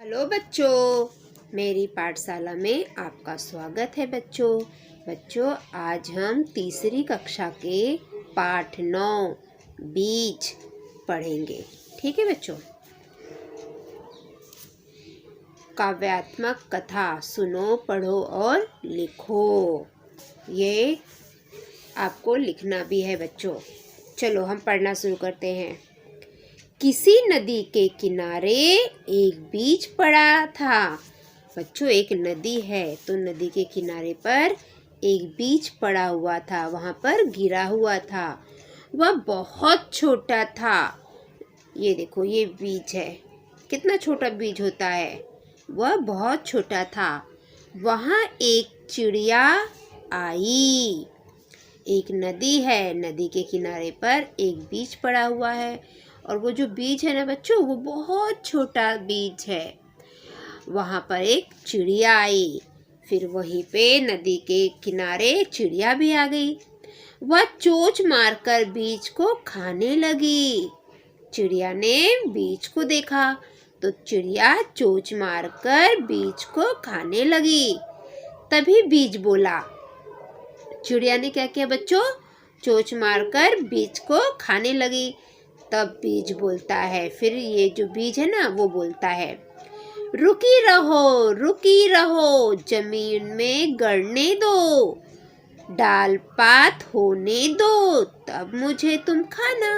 Hello बच्चों, मेरी पाठशाला में आपका स्वागत है बच्चों। आज हम तीसरी कक्षा के पाठ 9 बीज पढ़ेंगे। ठीक है बच्चों। काव्यात्मक कथा सुनो, पढ़ो और लिखो। ये आपको लिखना भी है बच्चों। चलो हम पढ़ना शुरू करते हैं। किसी नदी के किनारे एक बीज पड़ा था। बच्चों, एक नदी है तो नदी के किनारे पर एक बीज पड़ा हुआ था, वहां पर गिरा हुआ था। वह बहुत छोटा था। ये देखो, ये बीज है। कितना छोटा बीज होता है। वह बहुत छोटा था। वहां एक चिड़िया आई। एक नदी है, नदी के किनारे पर एक बीज पड़ा हुआ है और वो जो बीज है ना बच्चों, वो बहुत छोटा बीज है। वहां पर एक चिड़िया आई। फिर वहीं पे नदी के किनारे चिड़िया भी आ गई। वह चोंच मारकर बीज को खाने लगी। चिड़िया ने बीज को देखा तो चिड़िया चोंच मारकर बीज को खाने लगी। तभी बीज बोला। चिड़िया ने क्या किया बच्चों? चोंच मारकर बीज को खाने लगी। तब बीज बोलता है, फिर ये जो बीज है ना वो बोलता है, रुकी रहो, जमीन में गड़ने दो, डाल पात होने दो, तब मुझे तुम खाना।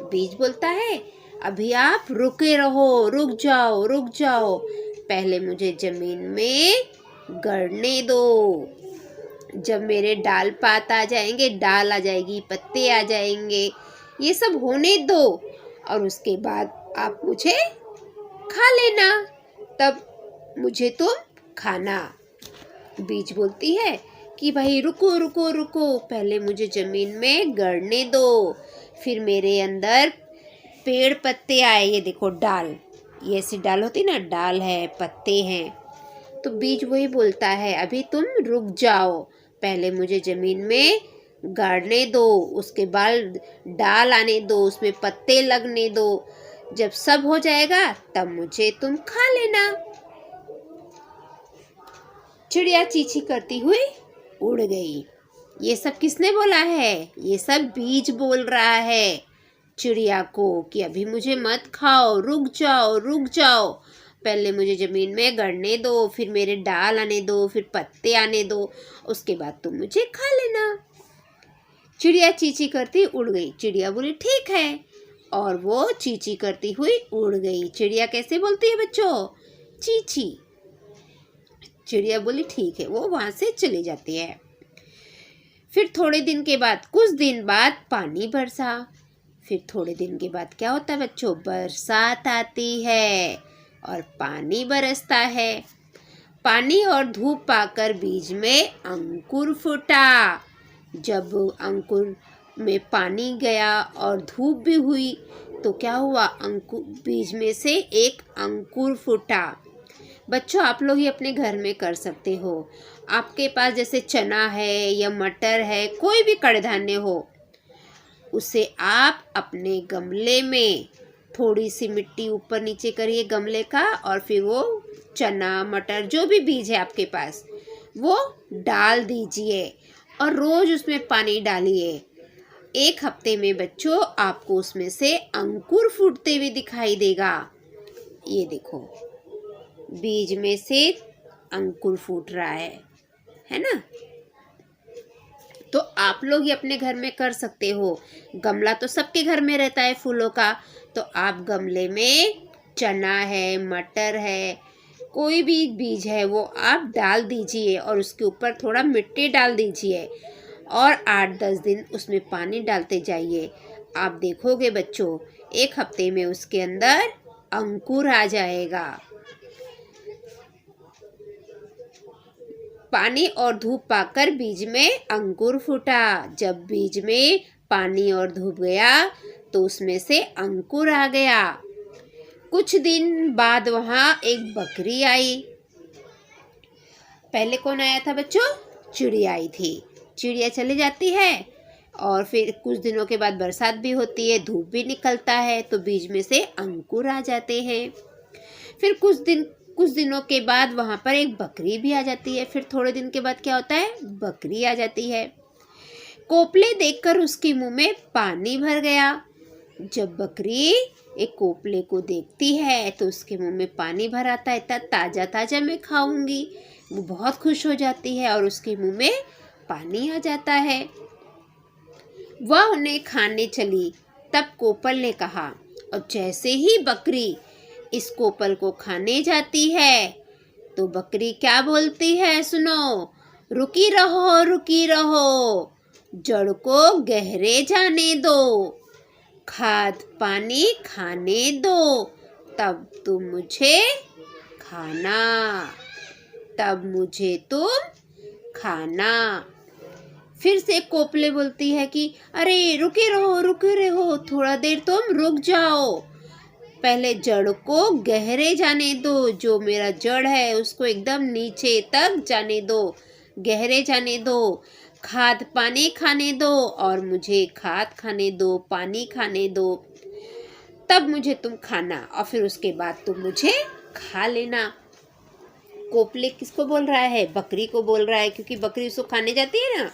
बीज बोलता है, अभी आप रुके रहो, रुक जाओ, पहले मुझे जमीन में गड़ने दो। जब मेरे डाल पात आ जाएंगे, डाल आ जाएगी, पत्ते आ जाएंगे, ये सब होने दो और उसके बाद आप मुझे खा लेना, तब मुझे तुम खाना। बीज बोलती है कि भाई रुको, पहले मुझे जमीन में गड़ने दो, फिर मेरे अंदर पेड़ पत्ते आए। ये देखो डाल, ये ऐसी डाल होती ना, डाल है, पत्ते हैं। तो बीज वही बोलता है, अभी तुम रुक जाओ, पहले मुझे जमीन में गाड़ने दो, उसके बाद डाल आने दो, उसमें पत्ते लगने दो, जब सब हो जाएगा तब मुझे तुम खा लेना। चिड़िया चींची करती हुई उड़ गई। ये सब किसने बोला है? ये सब बीज बोल रहा है चिड़िया को कि अभी मुझे मत खाओ, रुक जाओ, पहले मुझे जमीन में गड़ने दो, फिर मेरे डाल आने दो, फिर पत्ते आने दो, उसके बाद तुम मुझे खा लेना। चिड़िया चींची करती उड़ गई। चिड़िया बोली ठीक है, और वो चींची करती हुई उड़ गई। चिड़िया कैसे बोलती है बच्चों? चींची। चिड़िया बोली ठीक है, वो वहां से चली जाती है। फिर थोड़े दिन के बाद, कुछ दिन बाद पानी बरसा। फिर थोड़े दिन के बाद क्या होता है बच्चों? बरसात आती है और पानी बरसता है। पानी और धूप पाकर बीज में अंकुर फूटा। जब अंकुर में पानी गया और धूप भी हुई तो क्या हुआ? अंकुर, बीज में से एक अंकुर फूटा। बच्चों, आप लोग ही अपने घर में कर सकते हो। आपके पास जैसे चना है या मटर है, कोई भी कडधान्य हो, उसे आप अपने गमले में थोड़ी सी मिट्टी ऊपर नीचे करिए गमले का, और फिर वो चना मटर जो भी बीज है आपके पास, वो डाल दीजिए और रोज उसमें पानी डालिए। एक हफ्ते में बच्चों आपको उसमें से अंकुर फूटते हुए दिखाई देगा। ये देखो, बीज में से अंकुर फूट रहा है ना? तो आप लोग ही अपने घर में कर सकते हो। गमला तो सबके घर में रहता है फूलों का, तो आप गमले में चना है, मटर है, कोई भी बीज है वो आप डाल दीजिए और उसके ऊपर थोड़ा मिट्टी डाल दीजिए और 8-10 दिन उसमें पानी डालते जाइए। आप देखोगे बच्चों, एक हफ्ते में उसके अंदर अंकुर आ जाएगा। पानी और धूप पाकर बीज में अंकुर फूटा। जब बीज में पानी और धूप गया तो उसमें से अंकुर आ गया। कुछ दिन बाद वहां एक बकरी आई। पहले कौन आया था बच्चों? चिड़िया आई थी। चिड़िया चली जाती है और फिर कुछ दिनों के बाद बरसात भी होती है, धूप भी निकलता है, तो बीज में से अंकुर आ जाते हैं। फिर कुछ दिनों के बाद वहाँ पर एक बकरी भी आ जाती है। फिर थोड़े दिन के बाद क्या होता है, बकरी आ जाती है। कोपले देखकर उसके मुंह में पानी भर गया। जब बकरी एक कोपले को देखती है तो उसके मुंह में पानी भर आता है, इतना ताज़ा ताज़ा मैं खाऊंगी। वो बहुत खुश हो जाती है और उसके मुंह में पानी आ जाता है। वह उन्हें खाने चली। तब कोपल ने कहा, और जैसे ही बकरी इस कोपल को खाने जाती है तो बकरी क्या बोलती है, सुनो, रुकी रहो रुकी रहो, जड़ को गहरे जाने दो, खाद पानी खाने दो, तब तुम मुझे खाना, तब मुझे तुम खाना। फिर से कोपले बोलती है कि अरे रुके रहो, थोड़ा देर तुम रुक जाओ, पहले जड़ को गहरे जाने दो, जो मेरा जड़ है उसको एकदम नीचे तक जाने दो, गहरे जाने दो, खाद पानी खाने दो और मुझे खाद खाने दो, पानी खाने दो, तब मुझे तुम खाना और फिर उसके बाद तुम मुझे खा लेना। कोपले किसको बोल रहा है, बकरी को बोल रहा है, क्योंकि बकरी उसको खाने जाती है ना।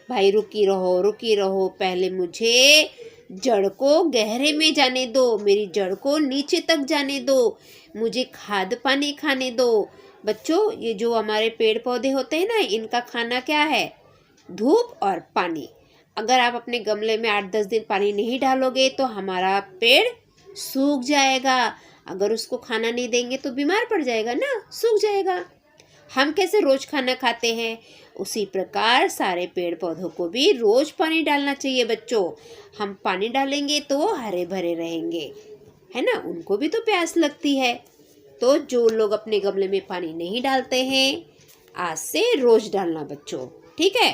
भाई रुकी रहो, पहले मुझे जड़ को गहरे में जाने दो, मेरी जड़ को नीचे तक जाने दो, मुझे खाद पानी खाने दो। बच्चों, ये जो हमारे पेड़ पौधे होते हैं ना, इनका खाना क्या है, धूप और पानी। अगर आप अपने गमले में 8-10 दिन पानी नहीं डालोगे तो हमारा पेड़ सूख जाएगा। अगर उसको खाना नहीं देंगे तो बीमार पड़ जाएगा ना, सूख जाएगा। हम कैसे रोज खाना खाते हैं, उसी प्रकार सारे पेड़ पौधों को भी रोज पानी डालना चाहिए बच्चों। हम पानी डालेंगे तो वो हरे भरे रहेंगे, है ना, उनको भी तो प्यास लगती है। तो जो लोग अपने गमले में पानी नहीं डालते हैं, आज से रोज डालना बच्चों, ठीक है।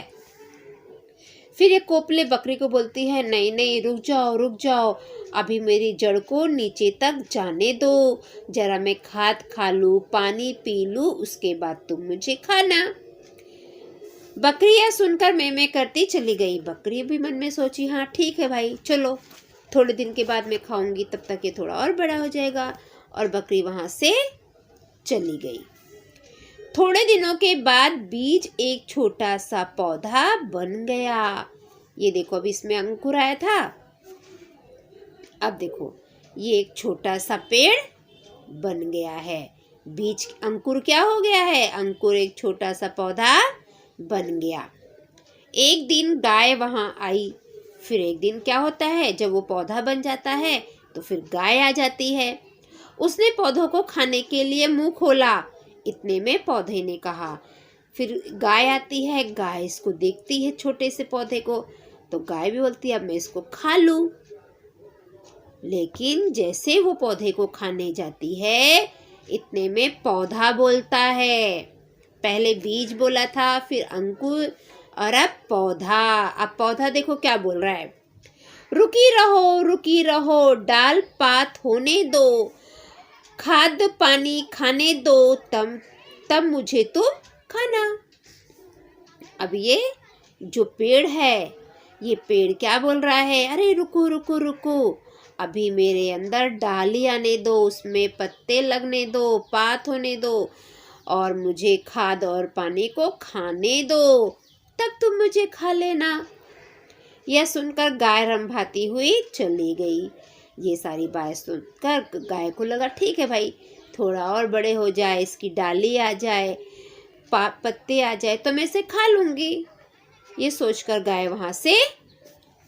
फिर ये कोपले बकरी को बोलती है, नहीं रुक जाओ, अभी मेरी जड़ को नीचे तक जाने दो, जरा मैं खाद खा लूँ, पानी पी लूँ, उसके बाद तुम मुझे खाना। बकरी यह सुनकर मैं करती चली गई। बकरी भी मन में सोची, हाँ ठीक है भाई, चलो थोड़े दिन के बाद मैं खाऊंगी, तब तक ये थोड़ा और बड़ा हो जाएगा। और बकरी वहाँ से चली गई। थोड़े दिनों के बाद बीज एक छोटा सा पौधा बन गया। ये देखो, अब इसमें अंकुर आया था, अब देखो ये एक छोटा सा पेड़ बन गया है। बीज अंकुर क्या हो गया है, अंकुर एक छोटा सा पौधा बन गया। एक दिन गाय वहां आई। फिर एक दिन क्या होता है, जब वो पौधा बन जाता है तो फिर गाय आ जाती है। उसने पौधों को खाने के लिए मुंह खोला, इतने में पौधे ने कहा। फिर गाय आती है, गाय इसको देखती है छोटे से पौधे को, तो गाय भी बोलती है अब मैं इसको खा लूं। लेकिन जैसे वो पौधे को खाने जाती है, इतने में पौधा बोलता है। पहले बीज बोला था, फिर अंकुर और अब पौधा। अब पौधा देखो क्या बोल रहा है, रुकी रहो, डाल पात होने दो, खाद पानी खाने दो, तब मुझे तुम खाना। अब ये जो पेड़ है, ये पेड़ क्या बोल रहा है, अरे रुको, अभी मेरे अंदर डाली आने दो, उसमें पत्ते लगने दो, पात होने दो और मुझे खाद और पानी को खाने दो, तब तुम मुझे खा लेना। यह सुनकर गाय रंभाती हुई चली गई। ये सारी बात सुनकर गाय को लगा ठीक है भाई, थोड़ा और बड़े हो जाए, इसकी डाली आ जाए, पत्ते आ जाए तो मैं इसे खा लूँगी। ये सोचकर गाय वहाँ से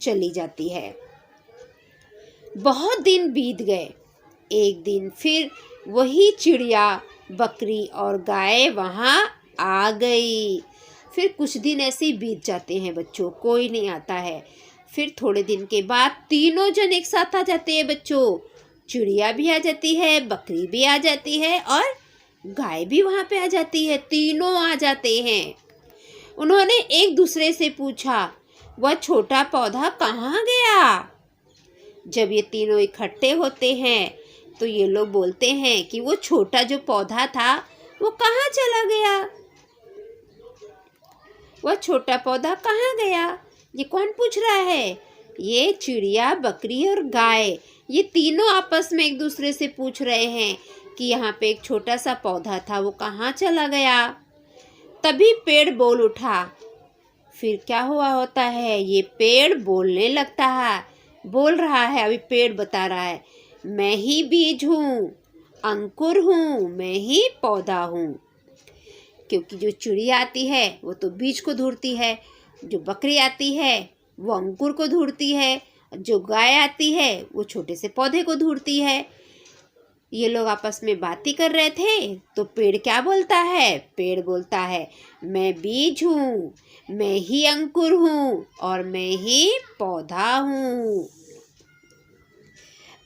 चली जाती है। बहुत दिन बीत गए। एक दिन फिर वही चिड़िया, बकरी और गाय वहाँ आ गई। फिर कुछ दिन ऐसे ही बीत जाते हैं बच्चों, कोई नहीं आता है। फिर थोड़े दिन के बाद तीनों जन एक साथ आ जाते हैं बच्चों। चिड़िया भी आ जाती है, बकरी भी आ जाती है और गाय भी वहाँ पे आ जाती है, तीनों आ जाते हैं। उन्होंने एक दूसरे से पूछा, वह छोटा पौधा कहाँ गया? जब ये तीनों इकट्ठे होते हैं तो ये लोग बोलते हैं कि वो छोटा जो पौधा था वो कहाँ चला गया, वह छोटा पौधा कहाँ गया? ये कौन पूछ रहा है? ये चिड़िया, बकरी और गाय, ये तीनों आपस में एक दूसरे से पूछ रहे हैं कि यहाँ पे एक छोटा सा पौधा था, वो कहाँ चला गया। तभी पेड़ बोल उठा। फिर क्या हुआ होता है, ये पेड़ बोलने लगता है, बोल रहा है। अभी पेड़ बता रहा है, मैं ही बीज हूँ, अंकुर हूँ, मैं ही पौधा हूँ। क्योंकि जो चिड़िया आती है वो तो बीज को ढूंढती है, जो बकरी आती है वो अंकुर को ढूंढती है, जो गाय आती है वो छोटे से पौधे को ढूंढती है। ये लोग आपस में बातें कर रहे थे तो पेड़ क्या बोलता है, पेड़ बोलता है, मैं बीज हूँ, मैं ही अंकुर हूँ और मैं ही पौधा हूँ।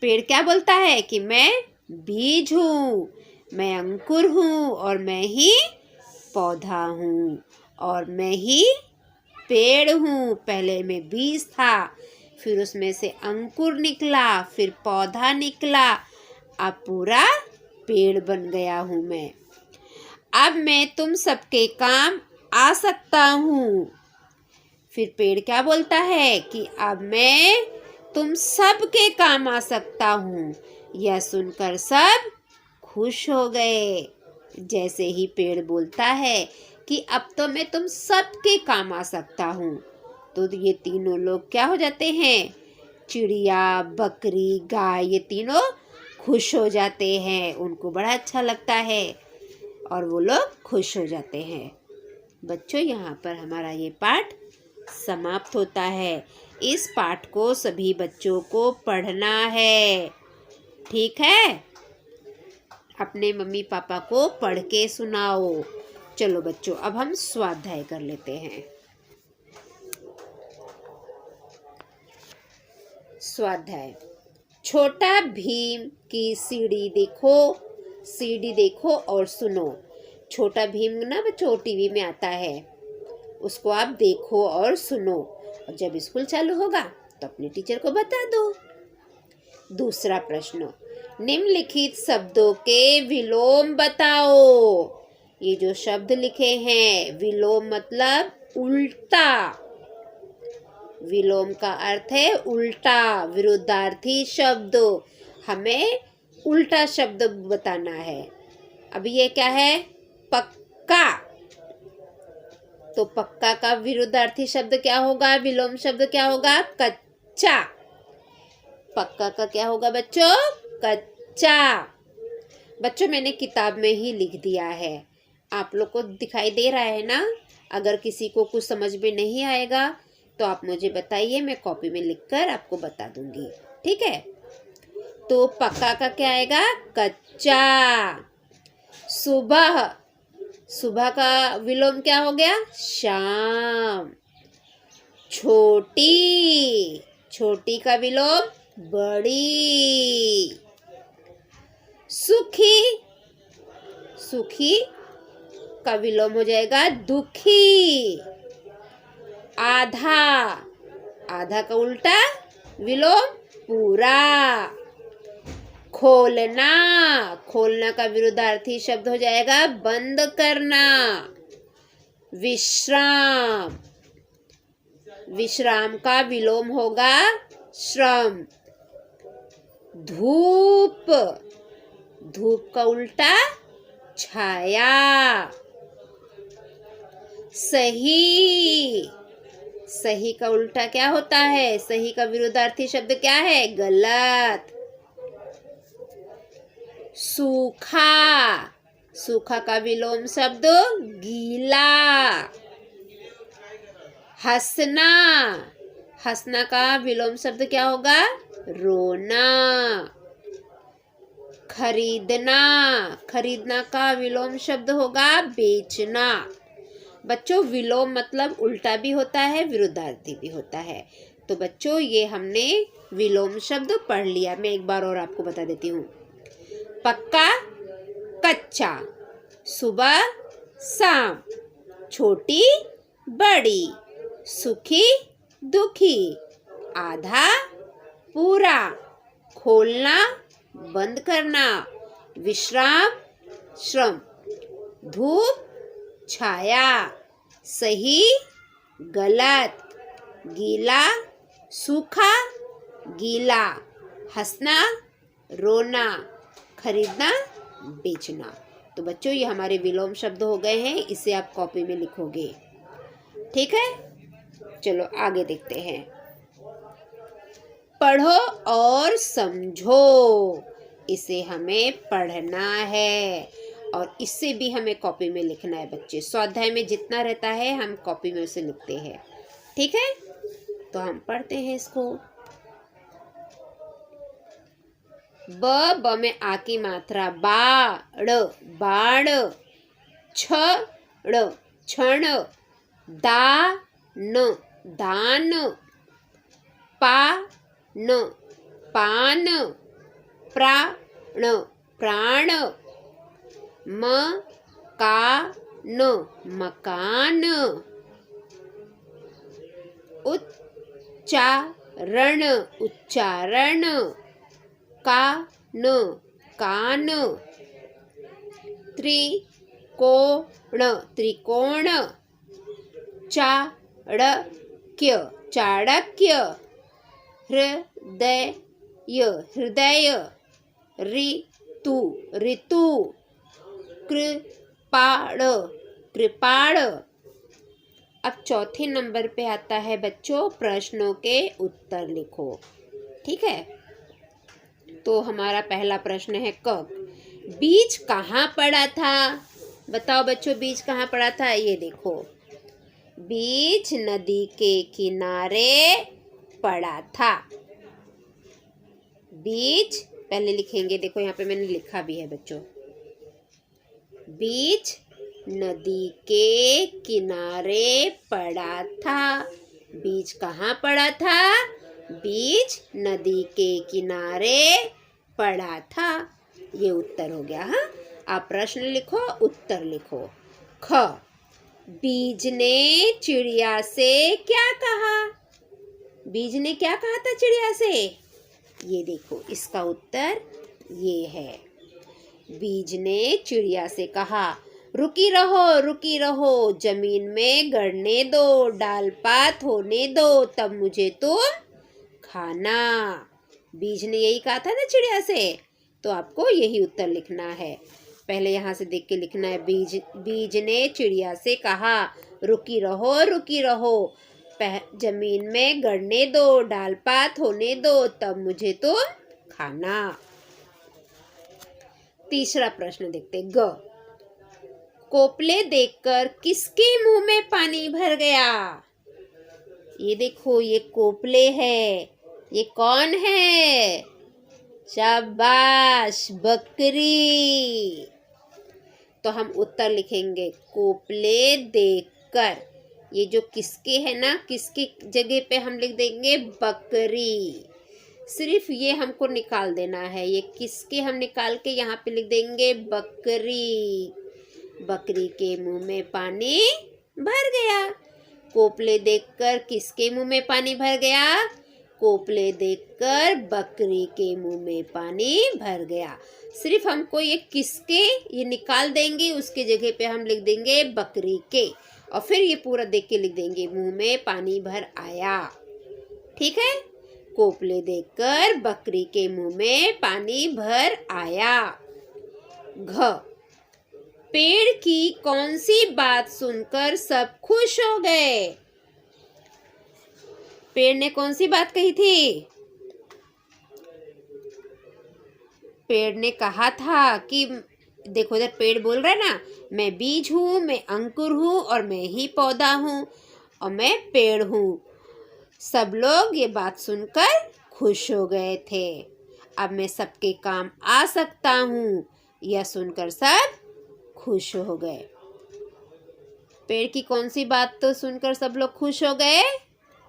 पेड़ क्या बोलता है कि मैं बीज हूँ, मैं अंकुर हूँ और मैं ही पौधा हूँ और मैं ही पेड़ हूँ। पहले मैं बीज था, फिर उसमें से अंकुर निकला, फिर पौधा निकला, अब पूरा पेड़ बन गया हूँ मैं। अब मैं तुम सबके काम आ सकता हूँ। फिर पेड़ क्या बोलता है कि अब मैं तुम सबके काम आ सकता हूँ। यह सुनकर सब खुश हो गए। जैसे ही पेड़ बोलता है कि अब तो मैं तुम सबके काम आ सकता हूँ, तो ये तीनों लोग क्या हो जाते हैं, चिड़िया, बकरी, गाय, ये तीनों खुश हो जाते हैं। उनको बड़ा अच्छा लगता है और वो लोग खुश हो जाते हैं। बच्चों, यहाँ पर हमारा ये पाठ समाप्त होता है। इस पाठ को सभी बच्चों को पढ़ना है, ठीक है। अपने मम्मी पापा को पढ़ के सुनाओ। चलो बच्चों, अब हम स्वाध्याय कर लेते हैं। स्वाध्याय। छोटा भीम की सीडी देखो और सुनो। छोटा भीम ना बच्चों टीवी में आता है, उसको आप देखो और सुनो, और जब स्कूल चालू होगा तो अपने टीचर को बता दो। दूसरा प्रश्न, निम्नलिखित शब्दों के विलोम बताओ। ये जो शब्द लिखे हैं, विलोम मतलब उल्टा। विलोम का अर्थ है उल्टा, विरुद्धार्थी शब्द। हमें उल्टा शब्द बताना है। अभी ये क्या है, पक्का। तो पक्का का विरुद्धार्थी शब्द क्या होगा, विलोम शब्द क्या होगा, कच्चा। पक्का का क्या होगा बच्चों, कच्चा। बच्चों, मैंने किताब में ही लिख दिया है, आप लोग को दिखाई दे रहा है ना। अगर किसी को कुछ समझ में नहीं आएगा तो आप मुझे बताइए, मैं कॉपी में लिखकर आपको बता दूंगी, ठीक है। तो पक्का का क्या आएगा, कच्चा। सुबह, सुबह का विलोम क्या हो गया, शाम। छोटी, छोटी का विलोम बड़ी। सुखी, सुखी का विलोम हो जाएगा दुखी। आधा, आधा का उल्टा विलोम पूरा। खोलना, खोलना का विरुद्धार्थी शब्द हो जाएगा बंद करना। विश्राम, विश्राम का विलोम होगा श्रम। धूप, धूप का उल्टा छाया। सही, सही का उल्टा क्या होता है, सही का विरुद्धार्थी शब्द क्या है, गलत। सूखा, सूखा का विलोम शब्द गीला। हंसना, हंसना का विलोम शब्द क्या होगा, रोना। खरीदना, खरीदना का विलोम शब्द होगा बेचना। बच्चों, विलोम मतलब उल्टा भी होता है, विरुद्धार्थी भी होता है। तो बच्चों, ये हमने विलोम शब्द पढ़ लिया। मैं एक बार और आपको बता देती हूँ। पक्का, कच्चा। सुबह, शाम। छोटी, बड़ी। सुखी, दुखी। आधा, पूरा। खोलना, बंद करना। विश्राम, श्रम। धूप, छाया। सही, गलत। गीला, सूखा, गीला। हंसना, रोना। खरीदना, बेचना। तो बच्चों ये हमारे विलोम शब्द हो गए हैं, इसे आप कॉपी में लिखोगे। ठीक है, चलो आगे देखते हैं। पढ़ो और समझो, इसे हमें पढ़ना है और इससे भी हमें कॉपी में लिखना है बच्चे। स्वाध्याय में जितना रहता है हम कॉपी में उसे लिखते हैं। ठीक है, तो हम पढ़ते हैं इसको। ब में आ की मात्रा, बाड़ बाण, छड़ क्षण, दान दान, पान पान, प्राण प्राण, मकान मकान, उच्चारण उच्चारण, कान कान, त्रिकोण त्रिकोण, चाणक्य चाणक्य, हृदय हृदय, ऋतु ऋतु, कृपाण कृपाण। अब चौथे नंबर पे आता है बच्चों प्रश्नों के उत्तर लिखो। ठीक है, तो हमारा पहला प्रश्न है क, बीज कहाँ पड़ा था? बताओ बच्चों, बीज कहाँ पड़ा था? ये देखो, बीज नदी के किनारे पड़ा था। बीज पहले लिखेंगे, देखो यहाँ पे मैंने लिखा भी है बच्चों। बीज नदी के किनारे पड़ा था। बीज कहाँ पड़ा था? बीज नदी के किनारे पड़ा था। ये उत्तर हो गया। हाँ, आप प्रश्न लिखो, उत्तर लिखो। ख, बीज ने चिड़िया से क्या कहा? बीज ने क्या कहा था चिड़िया से? ये देखो, इसका उत्तर ये है। बीज ने चिड़िया से कहा, रुकी रहो, जमीन में गड़ने दो, डाल पात होने दो, तब मुझे तुम खाना। बीज ने यही कहा था ना चिड़िया से, तो आपको यही उत्तर लिखना है। पहले यहाँ से देख के लिखना है, बीज ने चिड़िया से कहा, रुकी रहो, जमीन में गड़ने दो, डाल पात होने दो, तब मुझे तुम खाना। तीसरा प्रश्न देखते, ग, कोपले देखकर किसके मुंह में पानी भर गया? ये देखो, ये कोपले है। ये कौन है? शाबाश, बकरी। तो हम उत्तर लिखेंगे, कोपले देखकर। ये जो किसके है ना, किसकी जगह पे हम लिख देंगे बकरी। सिर्फ ये हमको निकाल देना है, ये किसके हम निकाल के यहाँ पे लिख देंगे बकरी। बकरी के मुंह में पानी भर गया। कोपले देखकर किसके मुंह में पानी भर गया? कोपले देखकर बकरी के मुंह में पानी भर गया। सिर्फ हमको ये किसके ये निकाल देंगे, उसके जगह पे हम लिख देंगे बकरी के, और फिर ये पूरा देख के लिख देंगे, मुंह में पानी भर आया। ठीक है, कोपले देखकर बकरी के मुंह में पानी भर आया। घ, पेड़ की कौन सी बात सुनकर सब खुश हो गए? पेड़ ने कौन सी बात कही थी? पेड़ ने कहा था कि देखो इधर पेड़ बोल रहा है ना, मैं बीज हूँ, मैं अंकुर हूँ, और मैं ही पौधा हूँ, और मैं पेड़ हूँ। सब लोग ये बात सुनकर खुश हो गए थे। अब मैं सबके काम आ सकता हूँ, यह सुनकर सब खुश हो गए। पेड़ की कौन सी बात तो सुनकर सब लोग खुश हो गए?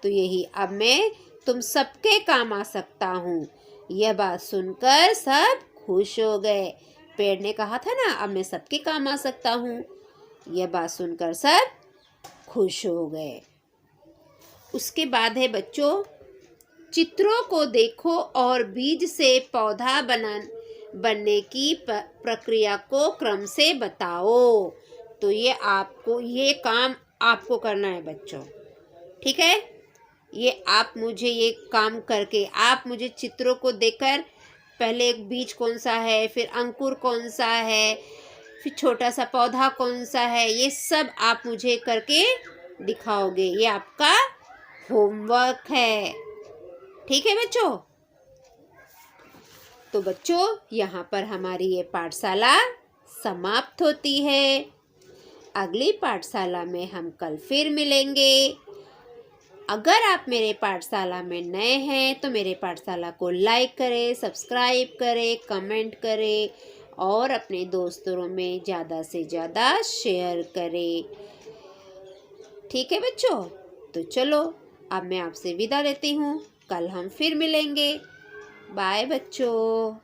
तो यही, अब मैं तुम सबके काम आ सकता हूँ, यह बात सुनकर सब खुश हो गए। पेड़ ने कहा था ना, अब मैं सबके काम आ सकता हूँ, यह बात सुनकर सब खुश हो गए। उसके बाद है बच्चों, चित्रों को देखो और बीज से पौधा बनने की प्रक्रिया को क्रम से बताओ। तो ये काम आपको करना है बच्चों। ठीक है, ये आप मुझे ये काम करके, आप मुझे चित्रों को देखकर पहले एक बीज कौन सा है, फिर अंकुर कौन सा है, फिर छोटा सा पौधा कौन सा है, ये सब आप मुझे करके दिखाओगे। ये आपका होमवर्क है, ठीक है बच्चों। तो बच्चों, यहाँ पर हमारी ये पाठशाला समाप्त होती है। अगली पाठशाला में हम कल फिर मिलेंगे। अगर आप मेरे पाठशाला में नए हैं तो मेरे पाठशाला को लाइक करें, सब्सक्राइब करें, कमेंट करें और अपने दोस्तों में ज़्यादा से ज़्यादा शेयर करें, ठीक है बच्चों। तो चलो, अब मैं आपसे विदा लेती हूँ। कल हम फिर मिलेंगे। बाय बच्चों।